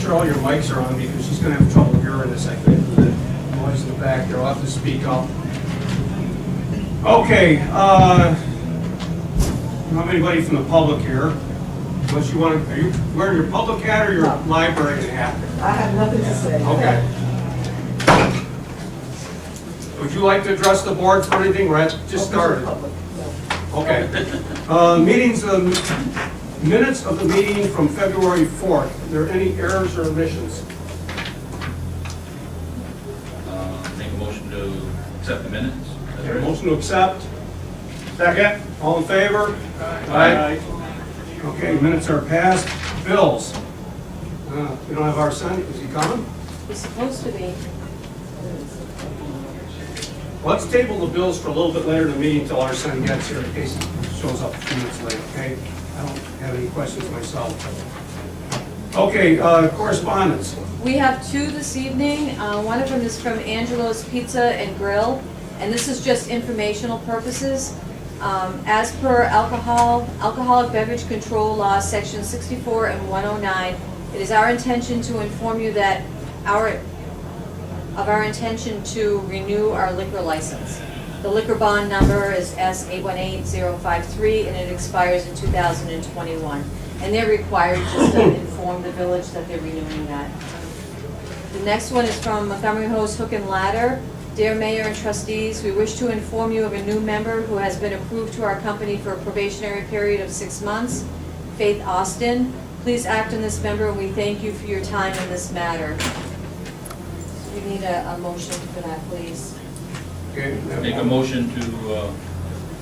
sure all your mics are on because she's going to have trouble hearing this, I think, with the noise in the back there. I'll have to speak up. Okay, don't have anybody from the public here. Unless you want to, are you wearing your public hat or your library hat? I have nothing to say. Okay. Would you like to address the board for anything? We're just started. Okay. Minutes of the meeting from February 4th. Are there any errors or omissions? Make a motion to accept the minutes. Okay, motion to accept. Second. All in favor? Aye. Okay, minutes are passed. Bills. We don't have our son. Is he coming? He's supposed to be. Let's table the bills for a little bit later in the meeting until our son gets here in case he shows up a few minutes late, okay? I don't have any questions myself. Okay, correspondence. We have two this evening. One of them is from Angelo's Pizza and Grill, and this is just informational purposes. As per alcoholic beverage control law, section 64 and 109, it is our intention to inform you that our intention to renew our liquor license. The liquor bond number is S818053, and it expires in 2021. And they're required just to inform the village that they're renewing that. The next one is from Montgomery Hose Hook and Ladder. Dear Mayor and Trustees, we wish to inform you of a new member who has been approved to our company for a probationary period of 6 months, Faith Austin. Please act on this member, and we thank you for your time in this matter. We need a motion for that, please. Okay. Make a motion to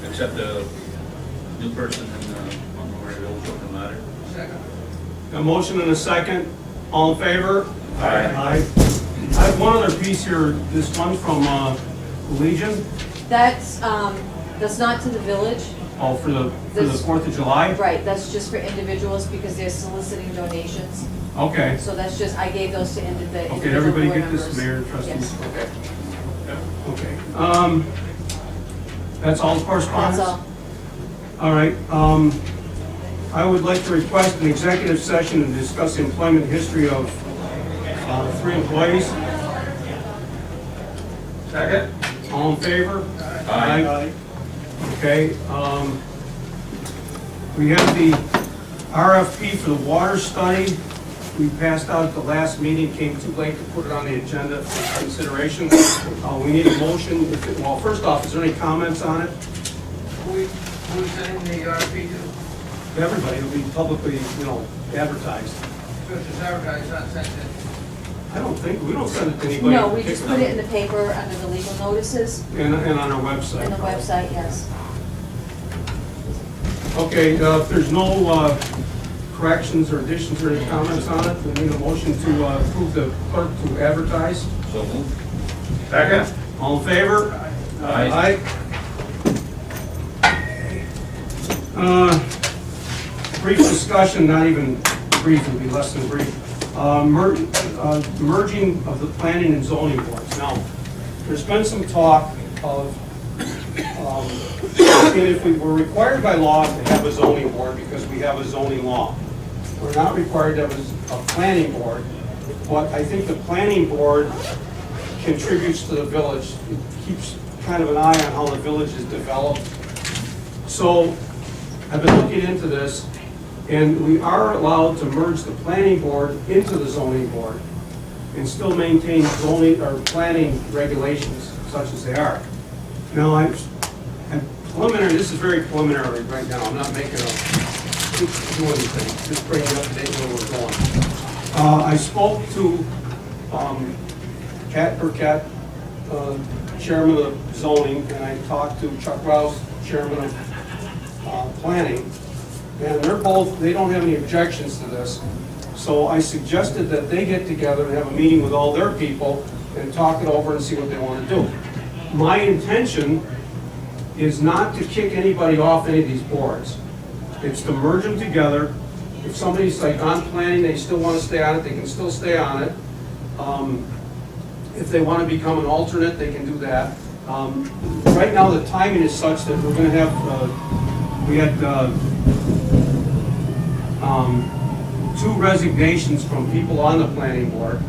accept the new person in the Montgomery Village Open Ladder. Second. A motion and a second. All in favor? Aye. I have one other piece here. This one from Legion. That's not to the village. Oh, for the 4th of July? Right, that's just for individuals because they're soliciting donations. Okay. So that's just, I gave those to the individual Okay, everybody board get this, members. Mayor and Trustees? Yes. Okay. Okay. That's all the correspondence? That's all. All right. I would like to request an executive session to discuss the employment history of 3 employees. Second. All in favor? Aye. Okay. We have the RFP for the water study. We passed out at the last meeting, came too late to put it on the agenda for consideration. We need a motion. Well, first off, is there any comments on it? Who's sending the RFP to? Everybody, it'll be publicly, advertised. So it's advertised, not sent in? I don't think, we don't send it to anybody. No, we just put it in the paper under the legal notices And on our website. and the website, yes. Okay, if there's no corrections or additions or any comments on it, we need a motion to approve the clerk to advertise. So moved. Second. All in favor? Aye. Brief discussion, not even brief, it'll be less than brief. Merging of the planning and zoning boards. Now, there's been some talk of, and if we were required by law to have a zoning board because we have a zoning law. We're not required to have a planning board, but I think the planning board contributes to the village. It keeps kind of an eye on how the village is developed. So I've been looking into this, and we are allowed to merge the planning board into the zoning board and still maintain zoning or planning regulations such as they are. Now, I'm preliminary, this is very preliminary right now. I'm not making a, do anything, just bringing it up to date where we're going. I spoke to Kat Burkett, chairman of zoning, and I talked to Chuck Rouse, chairman of planning. And they don't have any objections to this. So I suggested that they get together and have a meeting with all their people and talk it over and see what they want to do. My intention is not to kick anybody off any of these boards. It's to merge them together. If somebody's like on planning, they still want to stay on it, they can still stay on it. If they want to become an alternate, they can do that. Right now, the timing is such that we're going to have, we had 2 resignations from people on the planning board.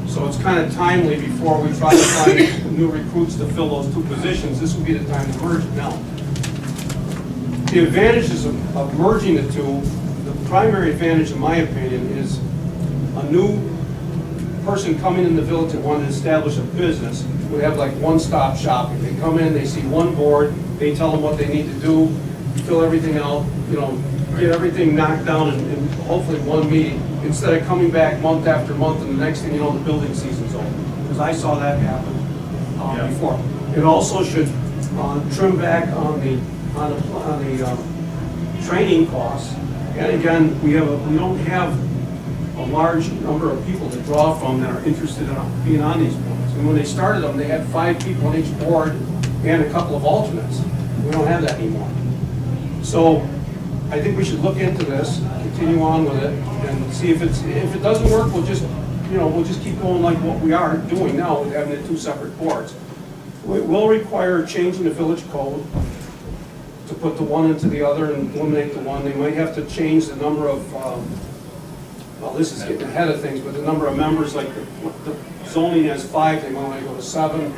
So it's kind of timely before we try to find new recruits to fill those 2 positions. This would be the time to merge it now. The advantages of merging the 2, the primary advantage, in my opinion, is a new person coming in the village that wanted to establish a business would have like one-stop shopping. They come in, they see one board, they tell them what they need to do, fill everything out, you know, get everything knocked down in hopefully one meeting, instead of coming back month after month, and the next thing you know, the building season's over. Because I saw that happen before. It also should trim back on the training costs. And again, we don't have a large number of people to draw from that are interested in being on these boards. And when they started them, they had 5 people on each board and a couple of alternates. We don't have that anymore. So I think we should look into this, continue on with it, and see if it doesn't work, we'll just keep going like what we are doing now with having the 2 separate boards. It will require changing the village code to put the one into the other and eliminate the one. They might have to change the number of, well, this is getting ahead of things, but the number of members, like the zoning has 5, they want to go to 7.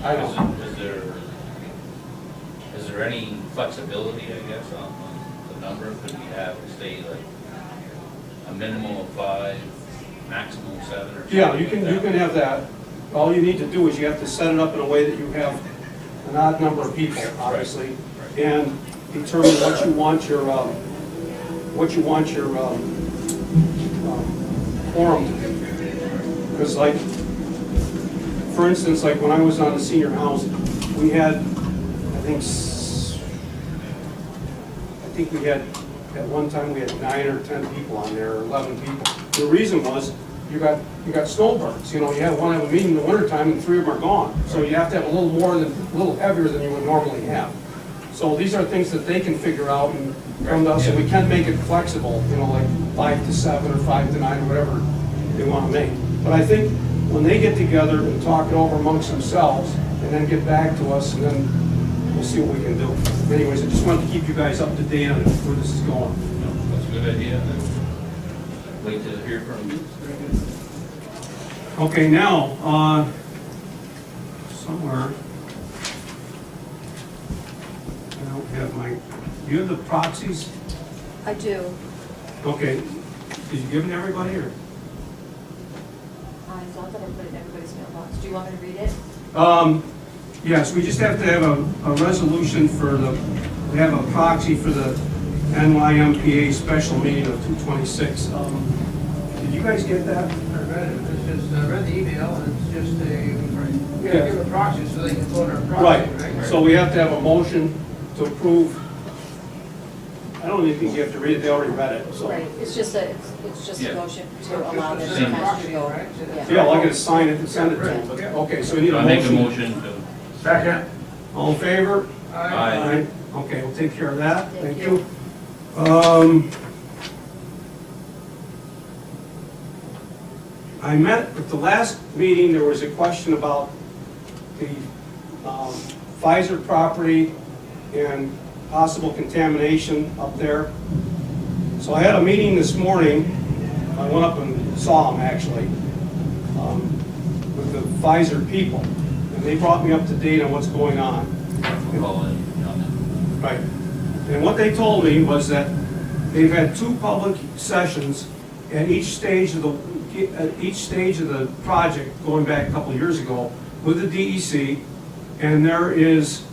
I don't know. Is there any flexibility, I guess, on the number? Could we have, say, like, a minimum of 5, maximum of 7 or something? Yeah, you can have that. All you need to do is you have to set it up in a way that you have an odd number of people, obviously, and determine what you want your forum to be. Because, like, for instance, like when I was on the senior housing, we had, I think we had, at one time we had 9 or 10 people on there, or 11 people. The reason was, you got snowbirds, you know, you have a meeting in the wintertime and 3 of them are gone. So you have to have a little heavier than you would normally have. So these are things that they can figure out and come to us, and we can make it flexible, you know, like 5 to 7 or 5 to 9, or whatever they want to make. But I think when they get together and talk it over amongst themselves, and then get back to us, and then we'll see what we can do. Anyways, I just wanted to keep you guys up to date on where this is going. That's a good idea. Wait to hear from you. Okay, now, somewhere, I don't have do you have the proxies? I do. Okay, did you give it to everybody, or? I thought that I put it in everybody's mailbox. Do you want me to read it? Yes, we just have to have a resolution we have a proxy for the NYMPA special meeting of 2/26. Did you guys get that? I read it, I read the email, and it's just we gotta give a proxy so they can vote our proxy. Right, so we have to have a motion to approve. I don't even think you have to read it, they already read it, so. Right, it's just a motion to allow them to Same. cast your vote. Yeah, well, I'm gonna sign it and send it to them, but, okay, so we need a I make a motion. motion to. Second. All in favor? Aye. Okay, we'll take care of that, Thank thank you. you. I met, at the last meeting, there was a question about the Pfizer property and possible contamination up there. So I had a meeting this morning, I went up and saw them actually, with the Pfizer people, and they brought me up to date on what's going on. Call in on Right. And what they told me was that they've had 2 public sessions at each stage of the project, going back a couple of years ago, with the DEC, and there is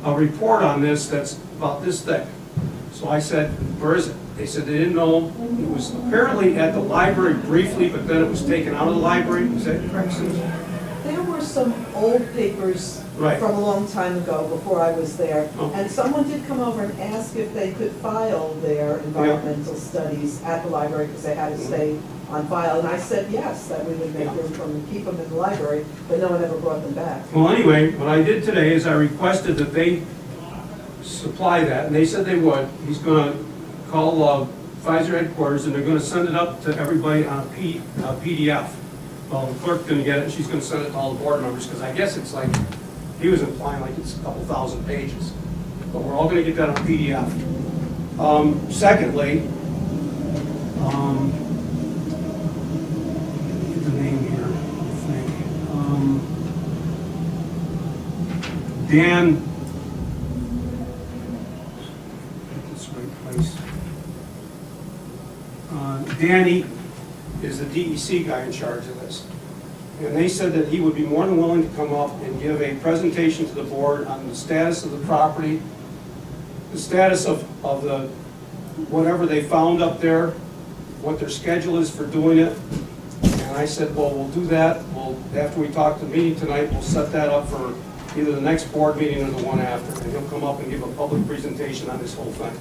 a report on this that's about this thick. So I said, where is it? They said they didn't know. It was apparently at the library briefly, but then it was taken out of the library. Is that correct, Susan? There were some old papers Right. from a long time ago, before I was there, Oh. and someone did come over and ask if they could file their environmental studies at the library, because they had to stay on file, and I said yes, that we would make room for them and keep them in the library, but no one ever brought them back. Well, anyway, what I did today is I requested that they supply that, and they said they would. He's gonna call Pfizer headquarters, and they're gonna send it up to everybody on a PDF. Well, the clerk's gonna get it, and she's gonna send it to all the board members, because I guess it's like, he was implying like it's a couple thousand pages. But we're all gonna get that on PDF. Secondly, Get the name here, I think. Dan. Get this right place. Danny is the DEC guy in charge of this. And they said that he would be more than willing to come up and give a presentation to the board on the status of the property, the status of the, whatever they found up there, what their schedule is for doing it. And I said, well, we'll do that. After we talk to the meeting tonight, we'll set that up for either the next board meeting or the one after. And he'll come up and give a public presentation on this whole thing.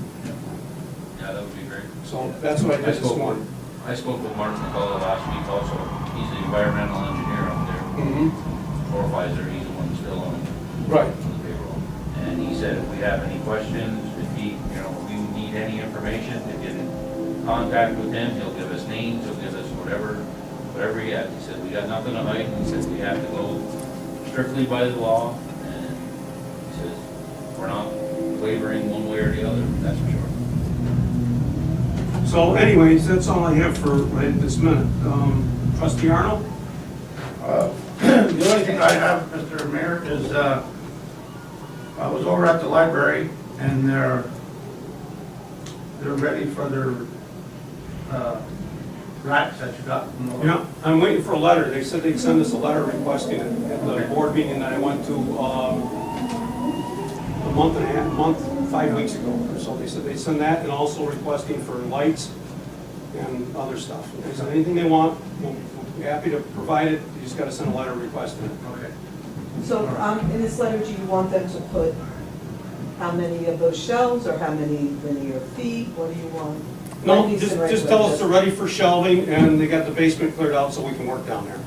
Yeah, that would be great. So that's what I did this morning. I spoke with Mark McCullough last week also. He's the environmental engineer up there. Supervisor, he's the one still on Right. the payroll. And he said if we have any questions, if he, we need any information, to get in contact with him, he'll give us names, he'll give us whatever he has. He said, we got nothing to hide. He said, we have to go strictly by the law. And he says, we're not wavering one way or the other, that's for sure. So anyways, that's all I have for right at this minute. Trustee Arnold? The only thing I have, Mr. Mayor, is I was over at the library and they're ready for their racks that you got from the. Yeah, I'm waiting for a letter. They said they'd send us a letter requesting it at the board meeting that I went to a month and a half, 5 weeks ago or so. They said they'd send that and also requesting for lights and other stuff. If there's anything they want, we'll be happy to provide it. You just gotta send a letter requesting it. Okay. So, in this letter, do you want them to put how many of those shelves or how many linear feet? What do you want? No, What needs to just write tell with us they're this? ready for shelving and they got the basement cleared out so we can work down there.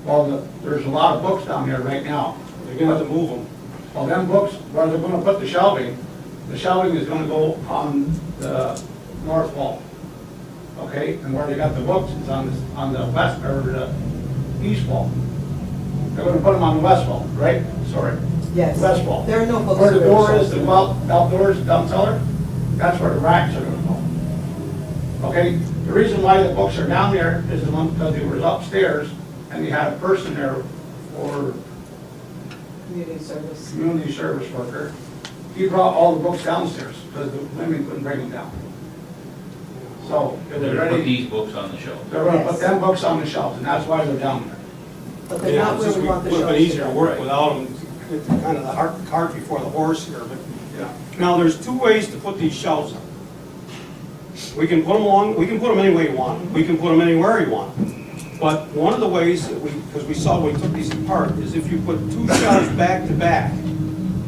Well, there's a lot of books down there right now. They're gonna have to move them. Well, them books, where they're gonna put the shelving is gonna go on the north wall. Okay, and where they got the books is on the west, or the east wall. They're gonna put them on the west wall, right? Sorry. Yes. West wall. There are no books. Where the for door is, shelves. the outdoors, down cellar, that's where the racks are gonna go. Okay, the reason why the books are down there is because they were upstairs and they had a person there for Community service. community service worker. He brought all the books downstairs because the women couldn't bring them down. So it was They're gonna put ready, these books on the shelf. they're gonna put them books on the shelves and that's why they're down there. But they're Yeah, not it's where just we want the would shelves have to been easier to go. work without them. It's kind of the cart before the horse here, but, yeah. Now, there's two ways to put these shelves up. We can put them any way you want. We can put them anywhere you want. But one of the ways that because we saw when we took these apart, is if you put two shelves back to back,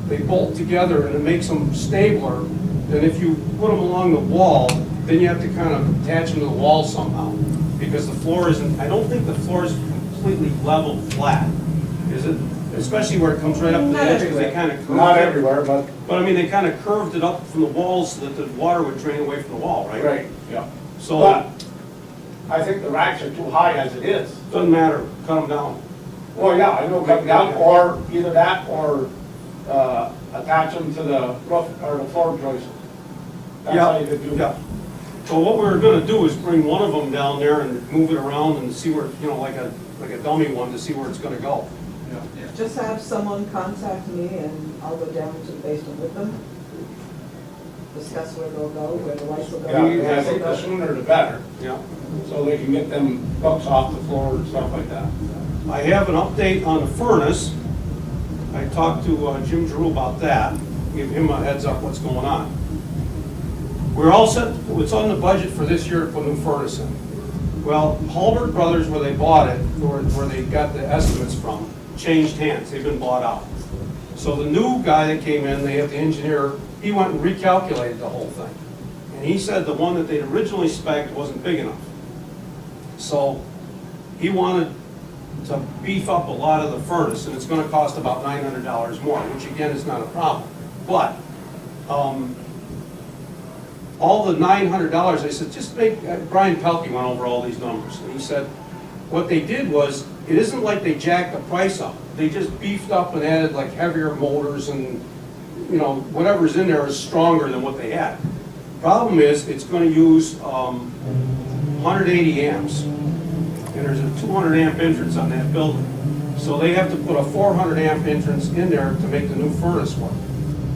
they bolt together and it makes them stabler than if you put them along the wall, then you have to kind of attach them to the wall somehow. Because the floor isn't, I don't think the floor is completely level flat, is it? Especially where it comes right up to the Not edge, because they kind of curved Not it. everywhere, but. But I mean, they kind of curved it up from the walls so that the water would drain away from the wall, right? Right, yeah. So, But I think the racks are too high as it is. doesn't matter, cut them down. Well, yeah, I know, cut down, or either that, or attach them to the roof, or the floor joists. That's how you could do Yeah. it. So what we're gonna do is bring one of them down there and move it around and see where, like a dummy one to see where it's gonna go. Just have someone contact me and I'll go down to the basement with them. Discuss where they'll go, where the lights will go. Yeah, I think the sooner the better, Yeah. so they can get them books off the floor and stuff like that. I have an update on the furnace. I talked to Jim Giroux about that, give him a heads up what's going on. We're all set, it's on the budget for this year to put a new furnace in. Well, Halbert Brothers, where they bought it, or where they got the estimates from, changed hands, they've been bought out. So the new guy that came in, they have the engineer, he went and recalculated the whole thing. And he said the one that they'd originally spec'd wasn't big enough. So he wanted to beef up a lot of the furnace, and it's gonna cost about $900 more, which again is not a problem. But, all the $900, I said, just make, Brian Pelkey went over all these numbers, and he said, what they did was, it isn't like they jacked the price up. They just beefed up and added like heavier motors and, whatever's in there is stronger than what they had. Problem is, it's gonna use 180 amps, and there's a 200 amp entrance on that building. So they have to put a 400 amp entrance in there to make the new furnace work.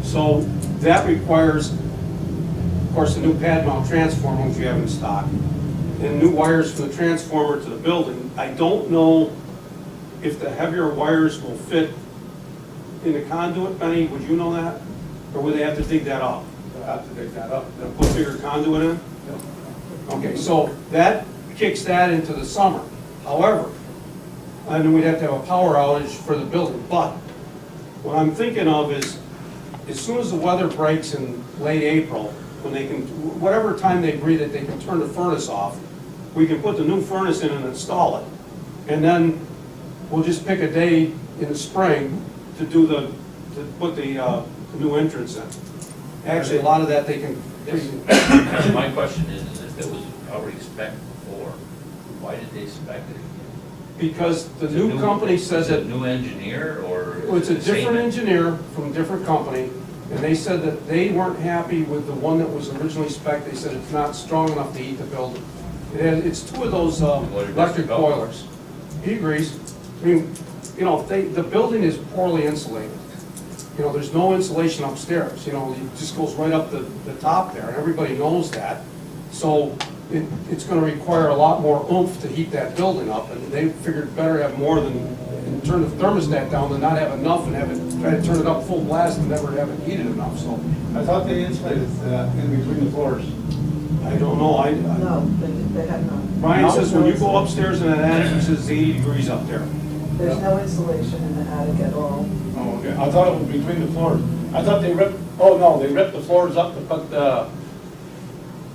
So that requires, of course, a new pad mount transformer, which you have in stock, and new wires from the transformer to the building. I don't know if the heavier wires will fit in the conduit, Benny, would you know that? Or would they have to dig that up? They'll have to dig that up. And put bigger conduit in? Okay, so that kicks that into the summer. However, and then we'd have to have a power outage for the building. But what I'm thinking of is, as soon as the weather breaks in late April, when they can, whatever time they agree that they can turn the furnace off, we can put the new furnace in and install it. And then we'll just pick a day in the spring to do to put the new entrance in. Actually, a lot of that they can. My question is if there was already spec before, why did they spec it again? Because the Is it new company says is it that, a new engineer or? well, it's a is it the same different engineer from a different company, and they said that they weren't happy with the one that was originally spec'd. They said it's not strong enough to heat the building. It's two of those What did electric Mr. Bell- boilers. He agrees. I mean, you know, the building is poorly insulated. You know, there's no insulation upstairs, you know, it just goes right up the top there, and everybody knows that. So it's gonna require a lot more oomph to heat that building up, and they figured better have more than, and turn the thermostat down than not have enough and have it, try to turn it up full blast and never have it heated enough, so. I thought they insulated in between the floors. I don't know, No, they have not. Brian says when you go upstairs in that attic, he says it's 80 degrees up there. There's no insulation in the attic at all. Oh, okay. I thought it was between the floors. I thought they ripped, oh, no, they ripped the floors up to put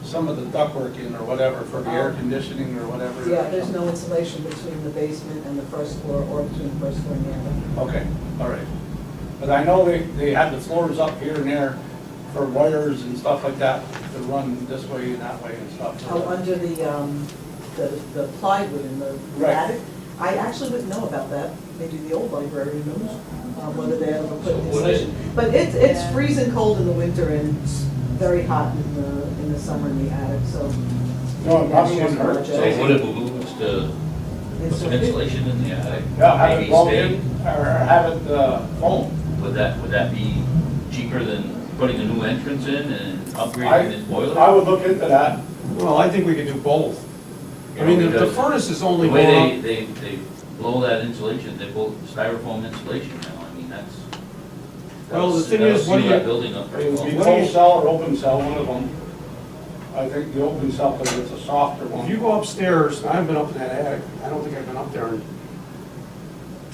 some of the ductwork in or whatever for the air conditioning or whatever. Yeah, there's no insulation between the basement and the first floor or between the first floor and the attic. Okay, all right. But I know they had the floors up here and there for wires and stuff like that to run this way and that way and stuff. Oh, under the plywood in the Right. attic? I actually wouldn't know about that. Maybe the old librarian knows, whether they ever put So what insulation. But it's freezing cold in the winter and it's very hot in the summer in the attic, so. No, it probably wouldn't hurt. So would it behoove us to put some insulation in the attic? Yeah, have it Maybe blown stay- in or have it foam. Would that be cheaper than putting a new entrance in and upgrading I this boiler? I would look into that. Well, I think we could do both. I You mean, know, the because furnace is only The way going up. they blow that insulation, they blow styrofoam insulation now, I mean, that's. Well, the thing that'll is, what do seal you- that building up It pretty would well. be What do you- closed cell or open cell, one of them. I think the open cell, because it's a softer If you one. go upstairs, I haven't been up in that attic, I don't think I've been up there in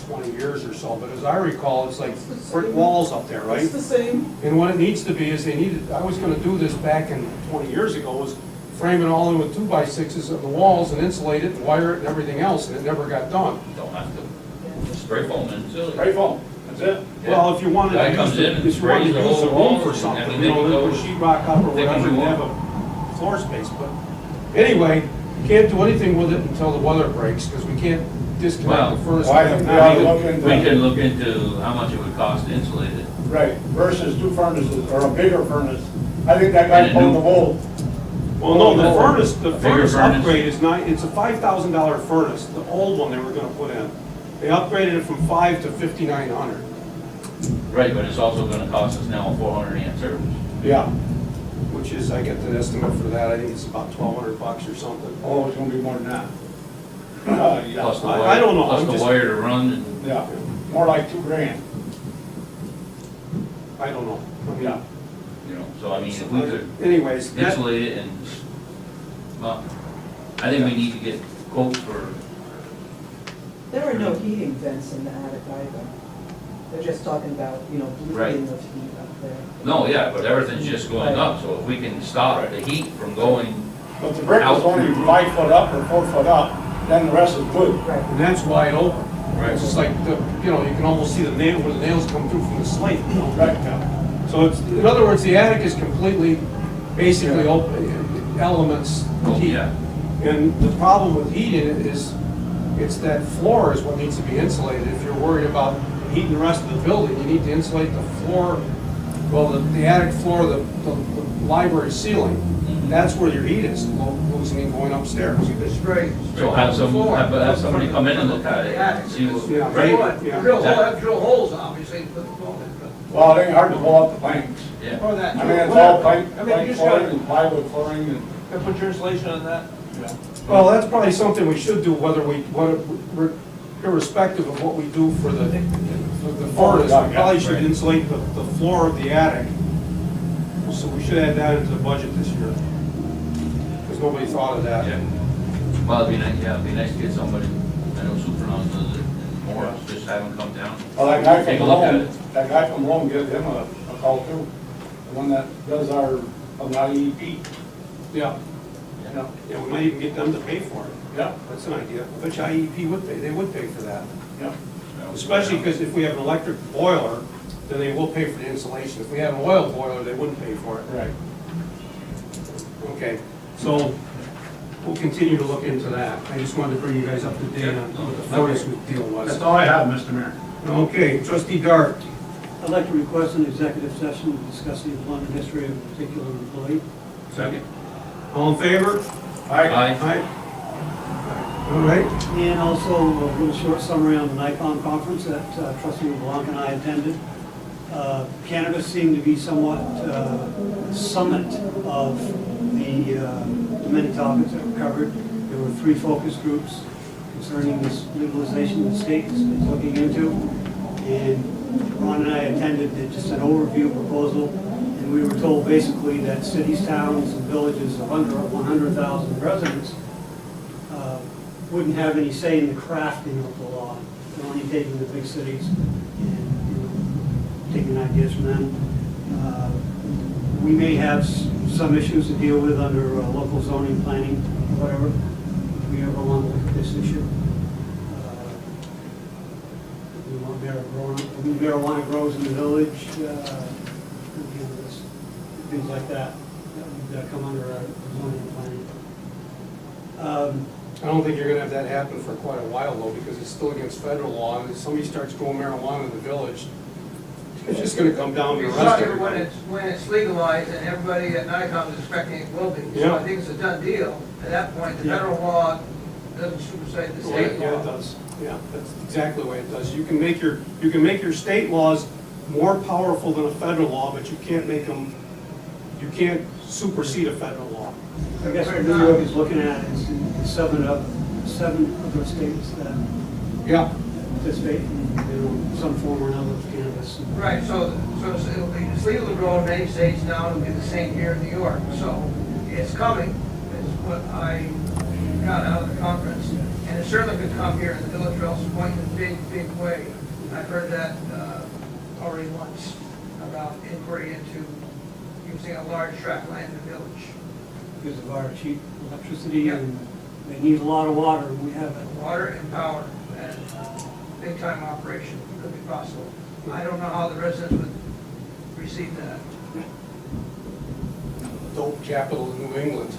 20 years or so, but as I recall, it's like brick walls up there, right? It's the same. And what it needs to be is they needed, I was gonna do this back in 20 years ago, was frame it all in with 2x6s on the walls and insulate it and wire it and everything else, and it never got done. You don't have to, just spray foam and seal it. Spray foam, that's it. Well, if you wanted Guy to comes use in the, and if you wanted to sprays the use the whole room wall for and something, you everything know, put goes sheet rock up or thick as whatever, you and have want. a floor space, but anyway, you can't do anything with it until the weather breaks, because we can't disconnect Well, the furnace. why don't we ought to look into We can look into how much it would cost to insulate it. Right, versus two furnaces or a bigger furnace. I think that And guy a pulled new- the wool. Well, no, the furnace, A bigger furnace. upgrade is not, it's a $5,000 furnace, the old one they were gonna put in. They upgraded it from 5 to 5,900. Right, but it's also gonna cost us now a 400 amp service. Yeah. Which is, I get the estimate for that, I think it's about $1,200 or something. Oh, it's gonna be more than that. Yeah, Plus the I wire, don't know, plus I'm the just- wire to run and, yeah, more like $2,000. I don't know. I mean, Yeah. you know, so I mean, if we could Anyways, that, insulate it and, well, I think we need to get quotes for, There are no heating vents in the attic either. They're just talking about, Right. bleeding of heat up there. no, yeah, but everything's just going up, so if we can stop the heat from going, But the brick is only 5 foot up or 4 foot up, then the rest is good. Right. and that's wide open. Right. It's just like, you can almost see the nail, where the nails come through from the slate, Right. So it's, in other words, the attic is completely, basically open, elements oh, heat. yeah. And the problem with heating it is, it's that floor is what needs to be insulated. If you're worried about heating the rest of the building, you need to insulate the floor, well, the attic floor, the library ceiling, that's where your heat is, losing and going upstairs. Straight. So have somebody come in and look at it and see what, Yeah. right? Yeah. Drill holes, obviously, put the phone in. Well, it ain't hard to pull up the planks. Yeah. Or that. I mean, it's all pipe, I mean, you just flooring gotta, and plywood flooring and, gotta put your insulation on that. Well, that's probably something we should do, whether irrespective of what we do for the furnace, we probably should Right. insulate the floor of the attic. So we should add that into the budget this year. Because nobody thought of that. Yeah. Well, it'd be nice to get somebody, I know Supernaut does it more, just have them come down. well, that guy Take from a look at Rome, it. that guy from Rome, give him a call too. The one that does our IEP. Yeah. Yeah. Yeah, we might even get them to pay for it. Yeah, That's an idea. I bet you IEP would pay, they would pay for that. yeah. Especially because if we have an electric boiler, then they will pay for the insulation. If we have an oil boiler, they wouldn't pay for it. Right. Okay, so we'll continue to look into that. I just wanted to bring you guys up to date on what the furnace deal That's was. all I have, Mr. Mayor. Okay, trustee Dart. I'd like to request an executive session to discuss the employment history of a particular employee. Second. All in favor? Aye. Aye. All right, And also a little short summary on the NICOM conference that trustee LeBlanc and I attended. Cannabis seemed to be somewhat summit of the many topics that were covered. There were 3 focus groups concerning this legalization the state is looking into. And Ron and I attended just an overview proposal, and we were told basically that cities, towns, and villages of under 100,000 residents wouldn't have any say in the crafting of the law. They're only taking the big cities and taking ideas from them. We may have some issues to deal with under local zoning, planning, whatever, if we ever want to look at this issue. We want marijuana grows in the village, things like that, that come under our zoning and planning. I don't think you're gonna have that happen for quite a while though, because it's still against federal law, and if somebody starts growing marijuana in the village, it's just gonna come down to We the saw rest it of when it. when it's legalized, and everybody at NICOM is expecting it will be. So Yeah. I think it's a done deal. At that point, the Yeah. federal law doesn't supersede the state Yeah, law. it does. Yeah, that's exactly the way it does. You can make your state laws more powerful than a federal law, but you can't supersede a federal law. I guess what New York is looking at is the 7 other states that Yeah. participate in some form or another of cannabis. Right, so it's legal to grow in many states now, it'll be the same here in New York. So it's coming, is what I got out of the conference. And it certainly could come here in the village of Rouses Point in a big, big way. I've heard that already once about inquiry into using a large tract of land in the village. Because of our cheap electricity Yeah. and they need a lot of water and we have it. Water and power and big time operation could be possible. I don't know how the residents would receive that. Dope capital of New England.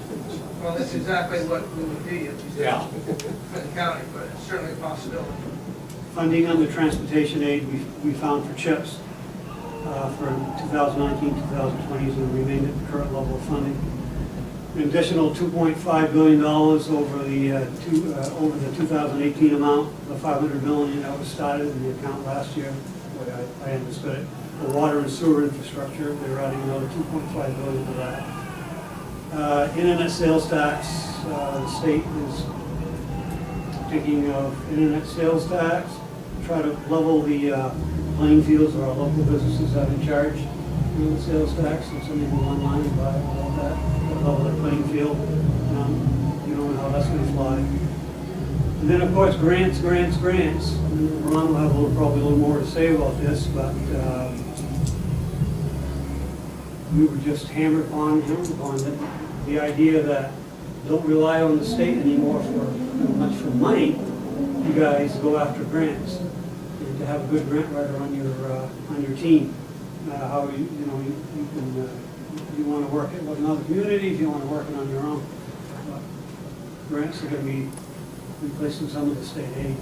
Well, that's exactly what we would be if we Yeah. for the county, but it's certainly a possibility. Funding under transportation aid we found for CHIPS for 2019, 2020 is going to remain at the current level of funding. An additional $2.5 billion over the 2018 amount, the $500 million that was started in the account last year, the way I understood it. For water and sewer infrastructure, they're adding another $2.5 billion to that. Internet sales tax, the state is thinking of internet sales tax, try to level the playing fields of our local businesses that are in charge of the sales tax, and somebody go online and buy all that, level the playing field. You know how that's gonna fly. And then, of course, grants. And Ron will have probably a little more to say about this, but we were just hammered upon the idea that don't rely on the state anymore for much for money. You guys go after grants, and to have a good grant writer on your team. How you can you want to work it with another community, if you want to work it on your own. But grants are going to be replacing some of the state aid.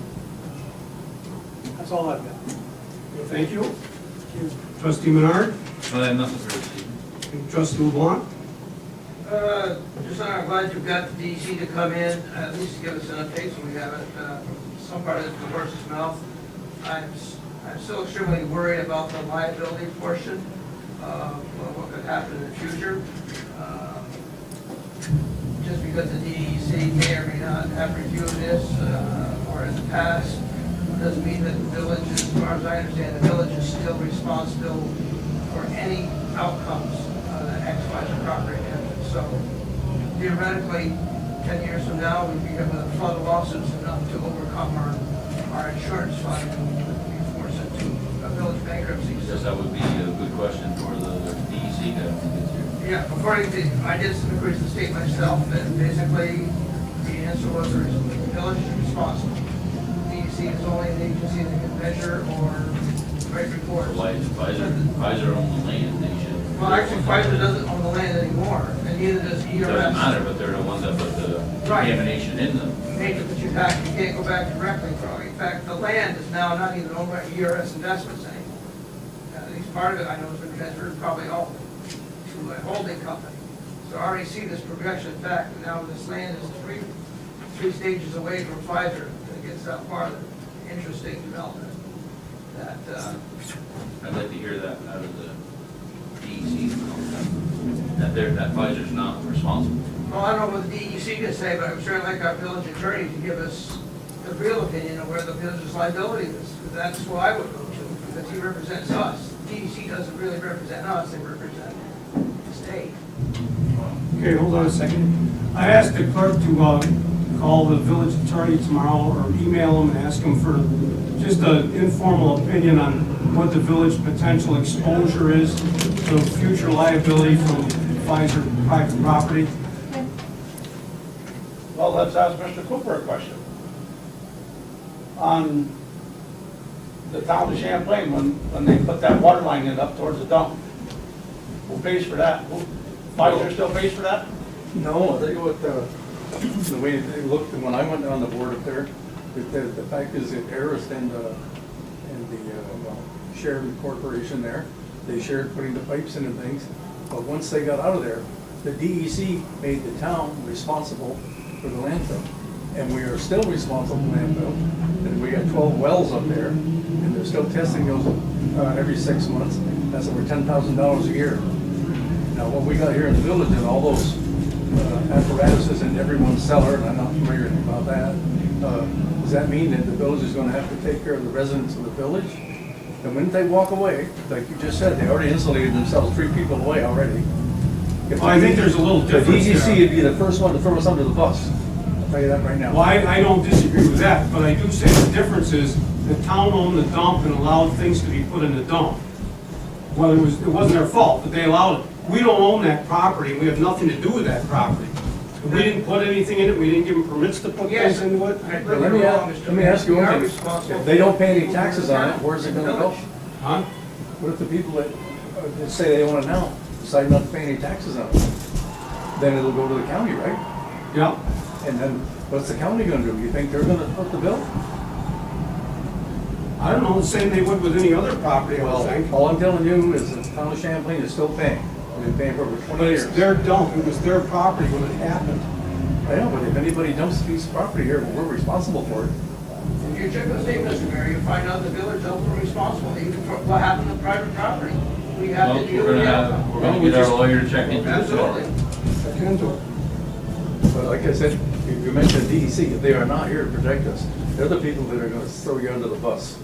That's all I've got. Thank you. Trustee Menard? Well, I have nothing for this evening. Trustee LeBlanc? Just I'm glad you've got the DEC to come in, at least to give us an update, so we have it, some part of it from the horse's mouth. I'm still extremely worried about the liability portion of what could happen in the future. Just because the DEC may or may not have reviewed this, or in the past, doesn't mean that the village, as far as I understand, the village is still responsible for any outcomes that X, Y, Z property has. So theoretically, 10 years from now, we'd be having a flood of lawsuits enough to overcome our insurance fund and force it to a village bankruptcy. Guess that would be a good question for the DEC guy to get here. Yeah, according to, I did some inquiries to the state myself, and basically, the answer was the village is responsible. DEC is only an agency that can measure or write reports. Why is Pfizer own the land? They should. Well, actually, Pfizer doesn't own the land anymore, and neither does It doesn't ERS. matter, but they're the ones that put the contamination in them. Major, but you can't go back directly from it. In fact, the land is now not even owned by ERS Investments anymore. At least part of it, I know, has been transferred, probably all of it, to a holding company. So I already see this progression. In fact, now this land is three stages away from Pfizer. It gets that farther. Interesting development. That, I'd like to hear that out of the DEC, that Pfizer's not responsible. well, I don't know what the DEC can say, but I would certainly like our village attorney to give us the real opinion of where the village's liability is. Because that's who I would go to, because he represents us. DEC doesn't really represent us, they represent the state. Okay, hold on a second. I asked the clerk to call the village attorney tomorrow or email him and ask him for just an informal opinion on what the village potential exposure is to future liability from Pfizer private property. Well, let's ask Mr. Cooper a question. On the town of Champlain, when they put that water line in up towards the dump, who pays for that? Pfizer still pays for that? No, I tell you what, the way they looked, when I went down the board up there, the fact is that Aris and the shared corporation there, they shared putting the pipes in and things, but once they got out of there, the DEC made the town responsible for the landfill. And we are still responsible for the landfill, and we got 12 wells up there, and they're still testing those every 6 months. That's over $10,000 a year. Now, what we got here in the village and all those apparatuses in everyone's cellar, and I'm not familiar about that, does that mean that the village is gonna have to take care of the residents of the village? And when they walk away, like you just said, they already insulated themselves 3 people away already. If Well, I think there's a little the difference DEC there. would be the first one to throw us under the bus. I'll tell you that right now. Well, I don't disagree with that, but I do say the difference is the town owned the dump and allowed things to be put in the dump. Well, it wasn't their fault, but they allowed it. We don't own that property, we have nothing to do with that property. We didn't put anything in it, we didn't give them permits to put Yes. things into it. But let me ask you one thing. If they don't pay any taxes on it, where's it gonna go? Huh? What if the people that say they own it now decide not to pay any taxes on it? Then it'll go to the county, right? Yeah. And then what's the county gonna do? You think they're gonna foot the bill? I don't know, the same they would with any other property, I would Well, think. all I'm telling you is the town of Champlain is still paying. They've been paying for over 20 But years. it's their dump, it was their property when it happened. I know, but if anybody dumps a piece of property here, we're responsible for it. If you check the state, Mr. Mayor, you'll find out the village is ultimately responsible, even for what happened to private property. We have Well, to deal we're with gonna the outcome. get our lawyer to check into it. Absolutely. Check into it. But like I said, you mentioned DEC, if they are not here to protect us, they're the people that are gonna throw you under the bus.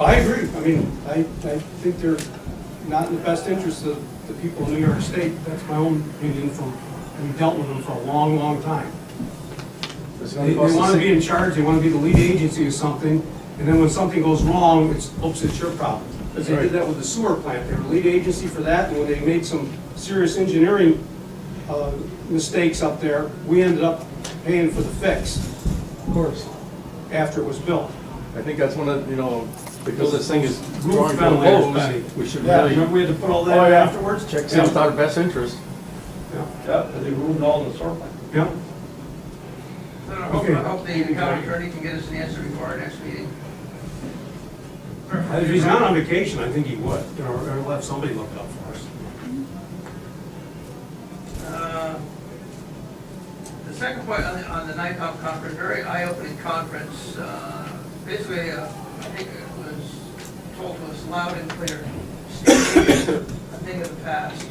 I agree, I mean, I think they're not in the best interest of the people of New York State. That's my own opinion from, having dealt with them for a long, long time. It's They gonna cost want us- to be in charge, they want to be the lead agency of something, and then when something goes wrong, it's, oops, it's your problem. Because they did that with the sewer plant, they were lead agency for that, and when they made some serious engineering mistakes up there, we ended up paying for the fix Of course. after it was built. I think that's one of, because this thing is Roof drawing to a ventilators, close, Benny. we should Yeah, really remember we had to put all Oh, that yeah. afterwards? check see what's our best interest. Yeah. Yeah, they ruined all the sewer plant. Yeah. I Okay. hope the county attorney can get us an answer before our next meeting. If he's not on vacation, I think he would, or let somebody look it up for us. The second point on the NICOM conference, very eye-opening conference. Basically, I think it was told to us loud and clear. State is a thing of the past.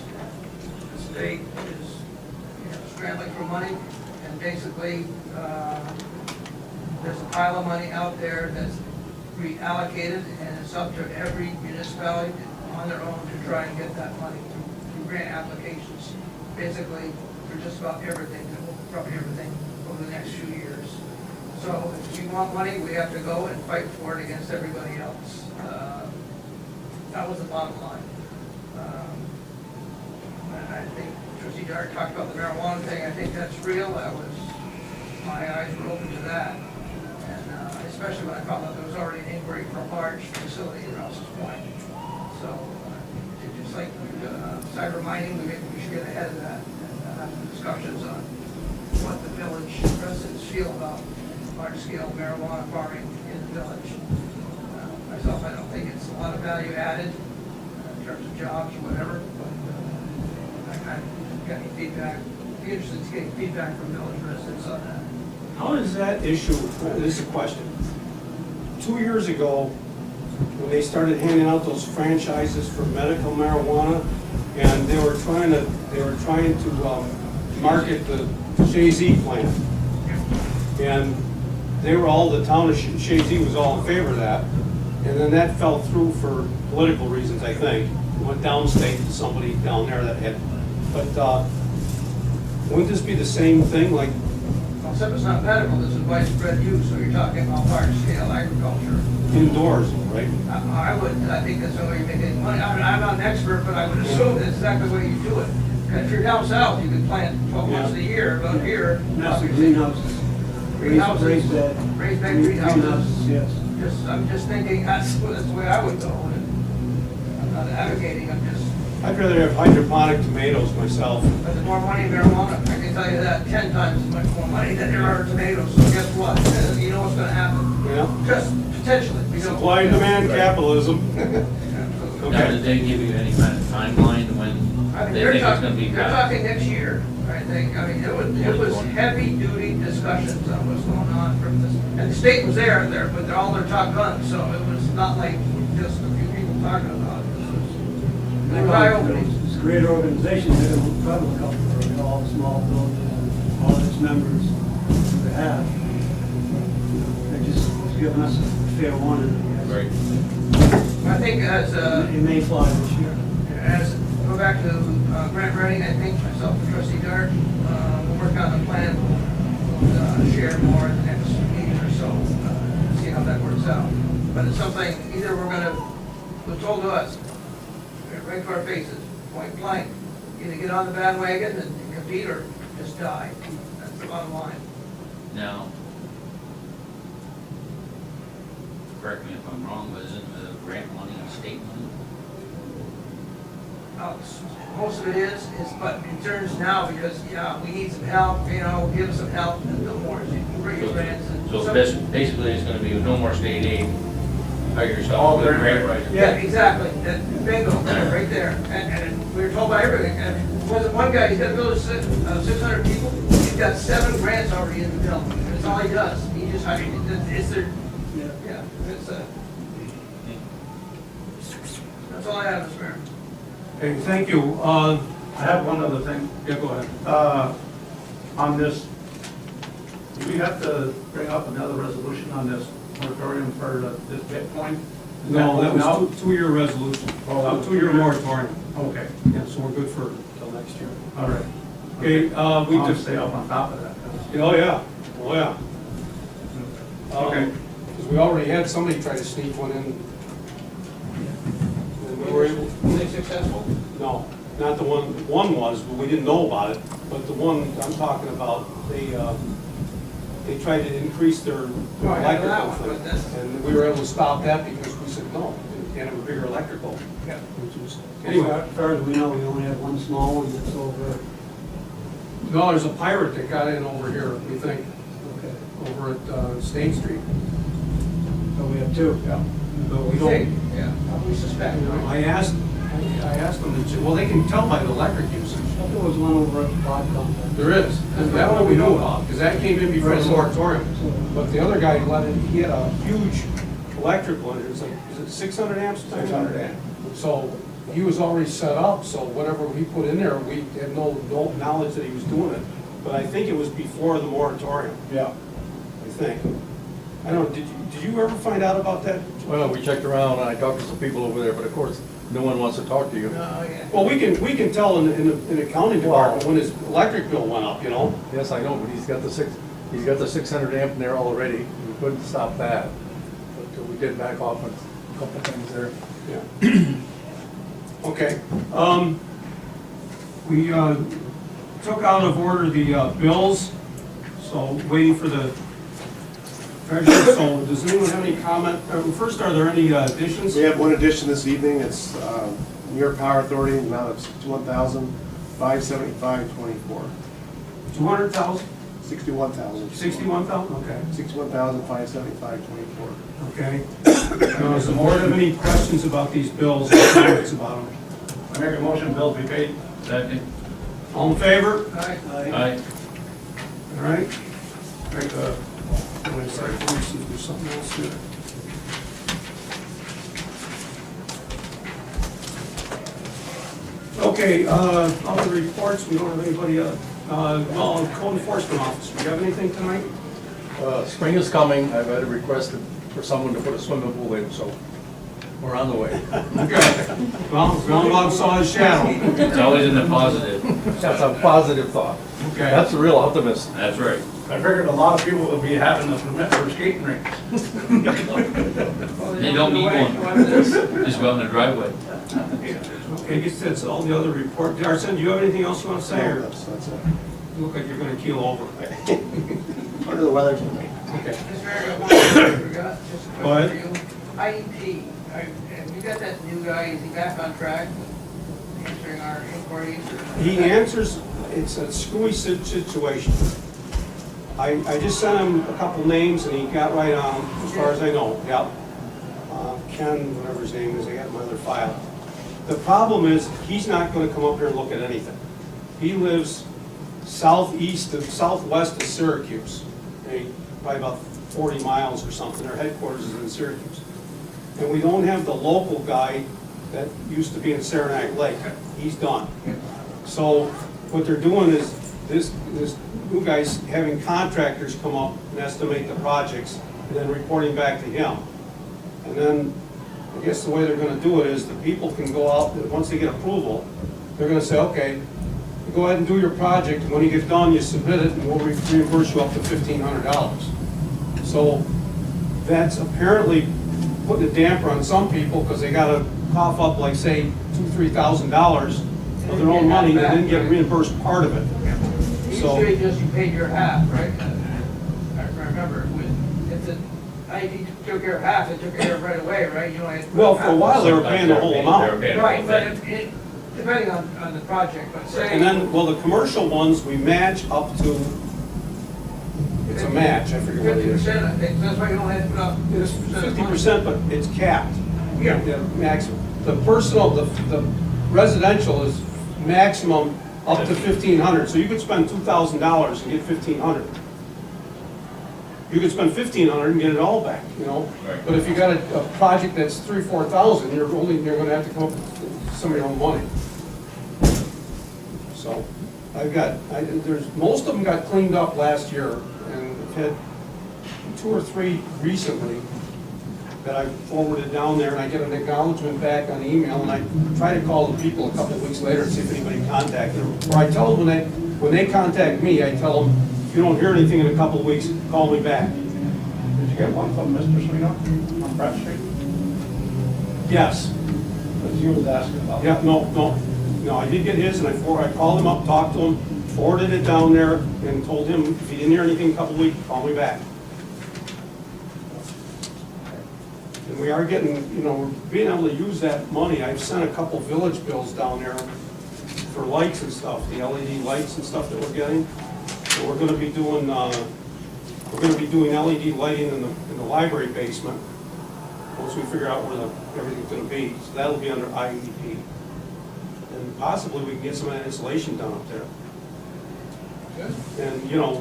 The state is, scrambling for money, and basically, there's a pile of money out there that's reallocated, and it's up to every municipality on their own to try and get that money through grant applications, basically for just about everything, probably everything over the next few years. So if we want money, we have to go and fight for it against everybody else. That was the bottom line. And I think Trustee Dart talked about the marijuana thing. I think that's real. My eyes were open to that. And especially when I found out there was already an inquiry for a large facility in Rouses Point. So just like cyber mining, we should get ahead of that and have some discussions on what the village residents feel about large-scale marijuana farming in the village. Myself, I don't think it's a lot of value added in terms of jobs or whatever, but I kind of got any feedback. Be interested in getting feedback from village residents on that. How does that issue, this is a question. 2 years ago, when they started handing out those franchises for medical marijuana, and they were trying to market the Shazy plant. And they were all, the town of Shazy was all in favor of that. And then that fell through for political reasons, I think. It went downstate to somebody down there that had, but wouldn't this be the same thing, like? Except it's not medical, this is widespread use, so you're talking about large-scale agriculture. Indoors, right? I think that's the way you make any money. I mean, I'm not an expert, but I would assume that's exactly the way you do it. If you're down south, you can plant 12 months of the year, but here. That's the greenhouses. Greenhouses, Raised bed. raised bed greenhouses. Yes. I'm just thinking that's the way I would go. And I'm not advocating, I'd rather have hydroponic tomatoes myself. but there's more money in marijuana. I can tell you that 10 times as much more money than there are tomatoes. So guess what? You know what's gonna happen. Yeah. Just potentially. We don't- Supply and demand capitalism. Absolutely. Now, did they give you any kind of timeline when I mean, they they're think it's gonna be talking, they're passed? talking next year, I think. I mean, it was heavy-duty discussions on what's going on from this. And the state was there, but all their top guns, so it was not like just a few people talking about it. It was eye-opening. It's a great organization, they're going to probably come for all the small villages and all its members they have. They're just giving us a fair warning, I guess. Right. I think It may fly this year. go back to grant writing, I think myself and Trustee Dart, we'll work on the plan. We'll share more in the next meeting or so, see how that works out. But it's something, either we're told to us, right to our faces, point blank, either get on the bandwagon and compete or just die. That's the bottom line. Now, correct me if I'm wrong, but isn't the grant money state money? Most of it is, but in terms now, because, we need some help, give us some help, and no more, bring your grants. And So some- basically, it's gonna be no more state aid, hire All yourself with a grant grant writer. Yeah, exactly, that, bingo, right there, and we were told by everything, and wasn't one guy, he's got a village of 600 people, he's got 7 grants already in the bill, that's all he does, he just, it's their, it's that's all I have, Mr. Mayor. Okay, thank you. I have one other thing. Yeah, go ahead. On this, do we have to bring up another resolution on this moratorium for this Bitcoin? Is No, that moving out? was two-year resolution. Oh, that was 2-year 2 years? moratorium. Okay, Yeah, so we're good for till next year. all right. Okay, we I'll just, stay up on top of that. oh, yeah, oh, yeah. Okay. Because we already had somebody try to sneak one in. And we were able, Were they successful? no, not the one was, but we didn't know about it. But the one I'm talking about, they tried to increase their Oh, I know that electrical one, but thing. that's- And we were able to stop that because we said, no, you can't have a bigger electrical. Yeah. Which is, Anyway, anyway, as far as we know, we only have one small one that's over, no, there's a pirate that got in over here, we think, okay, over at State Street. so we have 2. Yeah. but we Think, don't. yeah, we suspect, right? I asked them, well, they can tell by the electric usage. I thought there was one over at the Bod complex. There is, that one we know about, because that came in before the moratorium. But the other guy let it, he had a huge electric one, it was like, is it 600 amps? 600 amp. So he was already set up, so whatever we put in there, we had no knowledge that he was doing it. But I think it was before the moratorium, Yeah. I think. I don't, did you ever find out about that? Well, we checked around, and I talked to some people over there, but of course, no one wants to talk to you. Oh, yeah. Well, we can tell in the accounting department when his electric bill went up, you know? Yes, I know, but he's got the 600 amp in there already, we couldn't stop that. But we did back off on a couple things there. Yeah. Okay. We took out of order the bills, so waiting for the treasurer. So does anyone have any comment? First, are there any additions? We have one addition this evening. It's New York Power Authority, the amount of $61,575.24. 200,000? 61,000. 61,000? Okay. 61,575.24. Okay. Does the board have any questions about these bills or comments about them? I make a motion, bills be paid. Second. All in favor? Aye. Aye. All right. Wait a second, let me see if there's something else here. Okay, other reports, we don't have anybody, well, code enforcement officer, do you have anything tonight? Spring is coming, I've had a request for someone to put a swimming pool in, so we're on the way. Okay. Well, roundabout saw his shadow. It's always in the positive. That's a positive thought. Okay. That's a real optimist. That's right. I figured a lot of people would be having a permit for skating rinks. Well, They don't need one. Just go out in the driveway. Okay, I guess that's all the other report. Darson, do you have anything else you want to say, or That's it. you look like you're gonna keel over? Under the weather tonight. Okay. Mr. Mayor, I got one thing I forgot, just a Go ahead. question for you. IEP, have you got that new guy, is he back on track, answering our inquiries? He answers, it's a screwy situation. I just sent him a couple names and he got right on, as far as I know, yep. Ken, whatever his name is, I got my other file. The problem is, he's not gonna come up here and look at anything. He lives southwest of Syracuse, okay, probably about 40 miles or something. Their headquarters is in Syracuse. And we don't have the local guy that used to be in Saranac Lake. He's done. So what they're doing is, this new guy's having contractors come up and estimate the projects and then reporting back to him. And then, I guess the way they're gonna do it is the people can go out, once they get approval, they're gonna say, okay, go ahead and do your project, and when you get done, you submit it, and we'll reimburse you up to $1,500. So that's apparently putting a damper on some people, because they gotta cough up, like, say, $2,000-3,000 of their own money, and then get reimbursed part of it. So- Usually just you paid your half, right? I remember, if the IEP took care of half, it took care of right away, right? You only had to put Well, for a half. while, they were paying the whole amount. Right, but depending on the project, but say. And then, well, the commercial ones, we match up to, it's a match, I forget what it is. 50%, I think, that's why you don't have to put up. It's 50%, but it's capped. Yeah. The maximum. The personal, the residential is maximum up to $1,500. So you could spend $2,000 and get $1,500. You could spend $1,500 and get it all back, you know? Right. But if you got a project that's $3,000-4,000, you're gonna have to come up with some of your own money. So, most of them got cleaned up last year, and I've had 2 or 3 recently that I forwarded down there, and I get an acknowledgement back on email, and I try to call the people a couple of weeks later and see if anybody contacted them. Or I tell them when they contact me, I tell them, if you don't hear anything in a couple of weeks, call me back. Did you get one from Mr. Sweeney on Pratt Street? Yes. Because he was asking about. Yeah, no, I did get his, and I called him up, talked to him, forwarded it down there, and told him, if he didn't hear anything in a couple of weeks, call me back. And we are getting, we're being able to use that money. I've sent a couple village bills down there for lights and stuff, the LED lights and stuff that we're getting. So we're gonna be doing LED lighting in the library basement. once we figure out where everything's gonna be. So that'll be under IEP. And possibly we can get some of that insulation done up there. And, you know,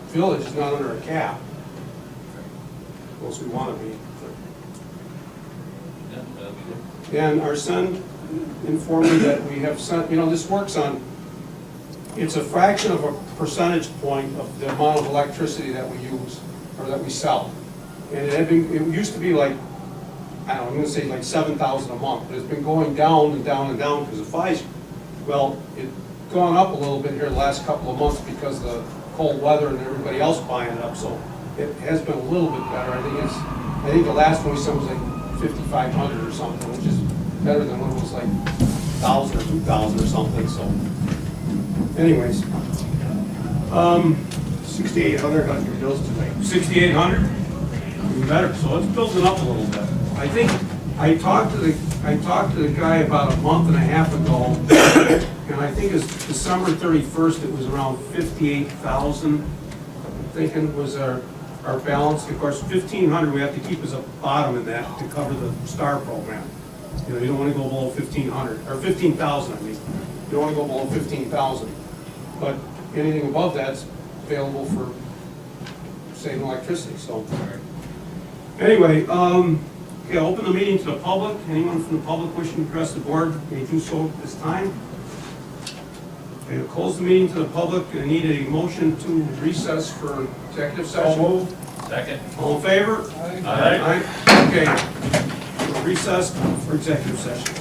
village is not under a cap. Most we wanna be. Yeah, that'll be good. And our son informed me that we have sent, you know, this works on, it's a fraction of a percentage point of the amount of electricity that we use, or that we sell. And it used to be like, I don't know, I'm gonna say like 7,000 a month, but it's been going down and down and down because of Pfizer. Well, it's gone up a little bit here the last couple of months because of the cold weather and everybody else buying it up, so it has been a little bit better. I think the last one we said was like 5,500 or something, which is better than when it was like 1,000 or 2,000 or something, so. Anyways. 6,800 on your bills tonight. 6,800? Even better, so it's building up a little bit. I think, I talked to the guy about a month and a half ago, and I think it's December 31st, it was around 58,000, I'm thinking was our balance. Of course, 1,500 we have to keep as a bottom in that to cover the STAR program. You know, you don't want to go below 1,500, or 15,000, I mean. You don't want to go below 15,000. But anything above that's available for saving electricity, so. Anyway, okay, I'll open the meeting to the public. Anyone from the public wishing to address the board may do so at this time. Okay, I'll close the meeting to the public, and I need a motion to recess for executive session. Second. All in favor? Aye. Aye. Okay. Recess for executive session.